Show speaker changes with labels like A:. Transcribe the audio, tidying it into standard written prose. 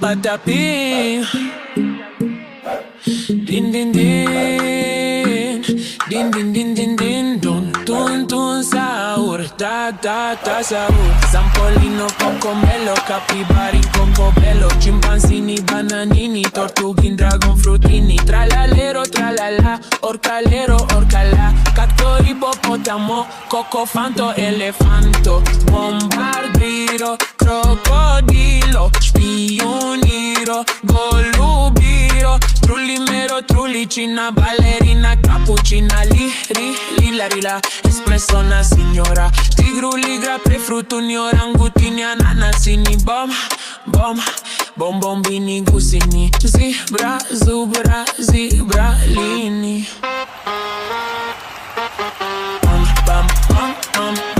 A: patapim. Din din din, din din din din din, dun dun dun sahur, da da da sahur. Zampolino, cocomelo, capibari con cobello, chimpanzini, bananini, tortughin, dragon frutini, tralalero, tralala, orcalero, orcala, cacto, ippopotamo, cocofanto, elefanto, bombardiro, crocodilo, spioniro, golubiro, trullimero, trullicina, ballerina, cappuccina, li la rila, espresso una signora, tigru, ligra, prefrutuni, orangutini, ananasini, bom, bom, bombombini, gusini, zebra, zubra, zebralini. Bam, bam, bam, bam.